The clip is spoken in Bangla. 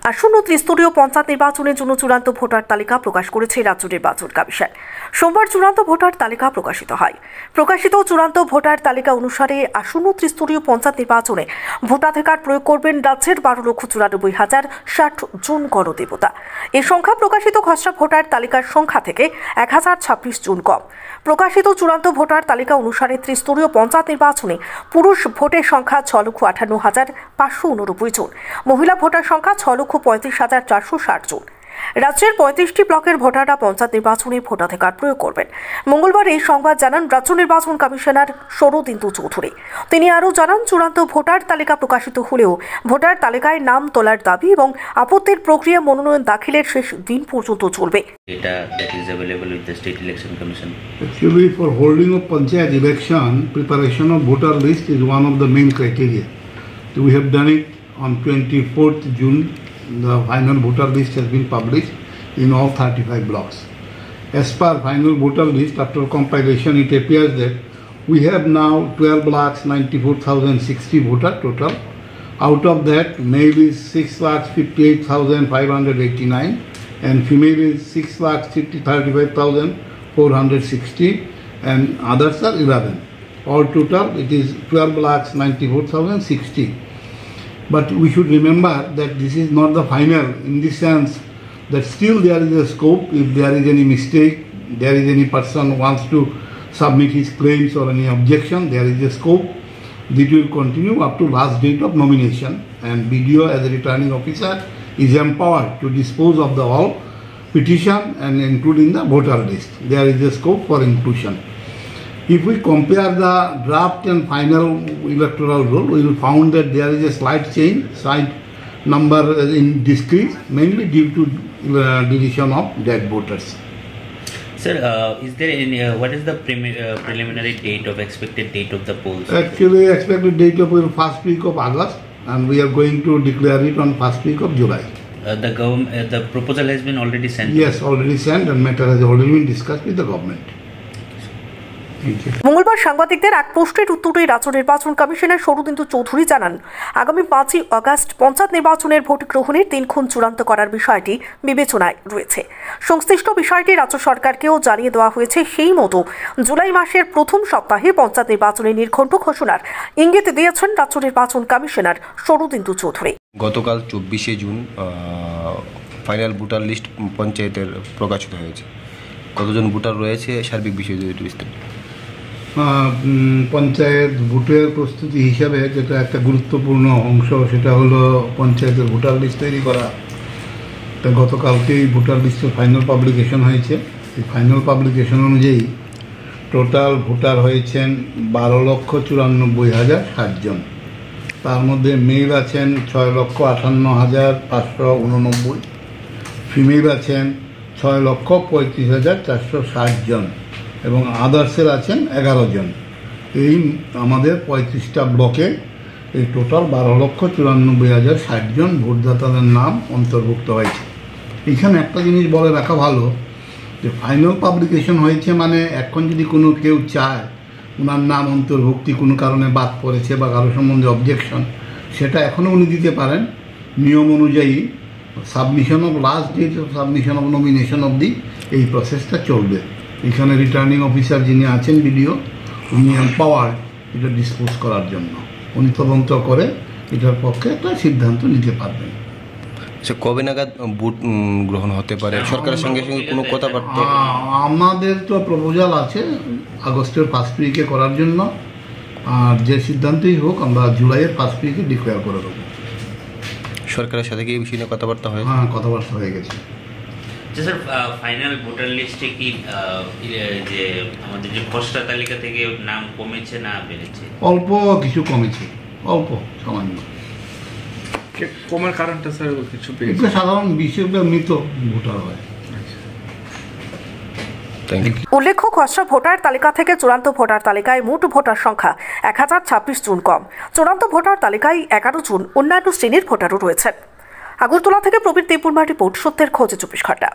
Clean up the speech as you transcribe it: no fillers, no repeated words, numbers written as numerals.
আসন্ন ত্রিস্তরীয় পঞ্চায়েত নির্বাচনের জন্য চূড়ান্ত ভোটার তালিকা প্রকাশ করেছে রাজ্য নির্বাচন কমিশন। সোমবার চূড়ান্ত ভোটার তালিকা প্রকাশিত হয়। প্রকাশিত চূড়ান্ত ভোটার তালিকা অনুসারে আসন্ন ত্রিস্তরীয় পঞ্চায়েত নির্বাচনে ভোটাধিকার প্রয়োগ করবেন রাজ্যের 12,94,060 জন গণদেবতা। এই সংখ্যা প্রকাশিত খসড়া ভোটার তালিকার সংখ্যা থেকে 1026 জন কম। প্রকাশিত চূড়ান্ত ভোটার তালিকা অনুসারে ত্রিস্তরীয় পঞ্চায়েত নির্বাচনে পুরুষ ভোটের সংখ্যা 6,58,589 জন, মহিলা ভোটার সংখ্যা 6,35,460 জন। রাজ্যের 35টি ব্লকের ভোটাররা পঞ্চায়েত নির্বাচনে ভোটাধিকার প্রয়োগ করবেন। মঙ্গলবার এই সংবাদ জানান রাজ্য নির্বাচন কমিশনার শরদিন্দু চৌধুরী। তিনি আরও জানান, চূড়ান্ত ভোটার তালিকা প্রকাশিত হলেও ভোটার তালিকায় নাম তোলার দাবি এবং আপত্তির প্রক্রিয়া মনোনয়ন দাখিলের শেষ দিন পর্যন্ত চলবে। Data that is available with the State Election Commission. Actually, for holding of Panchayat election, preparation of voter list is one of the main criteria. So we have done it on 24th June. The final voter list has been published in all 35 blocks. As per final voter list, after compilation, it appears that we have now 12,94,060 voters total. Out of that, male is 6,58,589 and female is 6,35,460 and others are 11. All total, it is 12,94,060. But we should remember that this is not the final, in the sense that still there is a scope. If there is any mistake, there is any person wants to submit his claims or any objection, there is a scope. This will continue up to last date of nomination, and BDO as a returning officer is empowered to dispose of the all petition and including the voter list. There is a scope for inclusion. If we compare the draft and final electoral roll, we will find that there is a slight change, slight number in decrease, mainly due to deletion of dead voters. Sir, is there any? What is the preliminary date of expected date of the polls? Actually, expected date of first week of August, and we are going to declare it on first week of July. The proposal has been already sent. Yes, already sent, and matter has already been discussed with the government. মঙ্গলবার সাংবাদিকদের এক প্রশ্নের উত্তরে রাজ্য নির্বাচন কমিশনার শরদিন্দু চৌধুরী জানান, আগামী 5ই আগস্ট পঞ্চায়েত নির্বাচনের ভোট গ্রহণের দিনক্ষণ চূড়ান্ত করার বিষয়টি বিবেচনায় রয়েছে। সংশ্লিষ্ট বিষয়টি রাজ্য সরকারকেও জানিয়ে দেওয়া হয়েছে। সেই মতো জুলাই মাসের প্রথম সপ্তাহে পঞ্চায়েত নির্বাচনের নির্ঘণ্ট ঘোষণার ইঙ্গিত দিয়েছেন রাজ্য নির্বাচন কমিশনার শরদিন্দু চৌধুরী। গতকাল 24শে জুন ফাইনাল ভোটার লিস্ট পঞ্চায়েতের প্রকাশিত হয়েছে। কতজন ভোটার রয়েছে সার্বিক বিষয় যদি বিস্তারিত। পঞ্চায়েত ভোটের প্রস্তুতি হিসাবে যেটা একটা গুরুত্বপূর্ণ অংশ, সেটা হলো পঞ্চায়েতের ভোটার লিস্ট তৈরি করা। তা গতকালকেই ভোটার লিস্টের ফাইনাল পাবলিকেশন হয়েছে। এই ফাইনাল পাবলিকেশন অনুযায়ী টোটাল ভোটার হয়েছেন 12,94,060 জন। তার মধ্যে মেল আছেন 6,58,589, ফিমেল আছেন 6,35,460 জন এবং আদার্সের আছেন 11 জন। এই আমাদের 35টা ব্লকে এই টোটাল 12,94,060 জন ভোটদাতাদের নাম অন্তর্ভুক্ত হয়েছে। এখানে একটা জিনিস বলে রাখা ভালো যে ফাইনাল পাবলিকেশন হয়েছে মানে এখন যদি কোনো কেউ চায় ওনার নাম অন্তর্ভুক্তি কোনো কারণে বাদ পড়েছে বা কারো সম্বন্ধে অবজেকশন, সেটা এখনও উনি দিতে পারেন। নিয়ম অনুযায়ী submission of last date of submission of nomination অবধি এই প্রসেসটা চলবে। এখানে রিটার্নিং অফিসার যিনি আছেন বিডিও, উনি এম্পাওয়ার্ড এটা ডিসপোজ করার জন্য। উনি তদন্ত করে এটার পক্ষে একটা সিদ্ধান্ত নিতে পারবেন। আচ্ছা, কবে নাগাদ ভোট গ্রহণ হতে পারে? সরকারের সঙ্গে সঙ্গে কোনো কথাবার্তা? আমাদের তো প্রপোজাল আছে আগস্টের ফার্স্ট উইকে করার জন্য, আর যে সিদ্ধান্তই হোক আমরা জুলাইয়ের ফার্স্ট উইকে ডিক্লেয়ার করে দেবো। সরকারের সাথে কি এই বিষয়ে কথাবার্তা হয়? হ্যাঁ, কথাবার্তা হয়ে গেছে। স্যার, ফাইনাল ভোটার লিস্টে কি যে আমাদের যে খসড়া তালিকা থেকে নাম কমেছে না বেড়েছে? অল্প কিছু কমেছে, অল্প সামান্য। কমার কারণটা স্যার কিছু সাধারণ বিশেষভাবে মৃত ভোটার হয়। উল্লেখ্য, খসড়া ভোটার তালিকা থেকে চূড়ান্ত ভোটার তালিকায় মোট ভোটার সংখ্যা 1026 জন কম। চূড়ান্ত ভোটার তালিকায় 11 জন অন্যান্য শ্রেণীর ভোটারও রয়েছেন। আগরতলা থেকে প্রবীর দেববর্মা রিপোর্ট, সত্যের খোঁজে 24 ঘন্টা।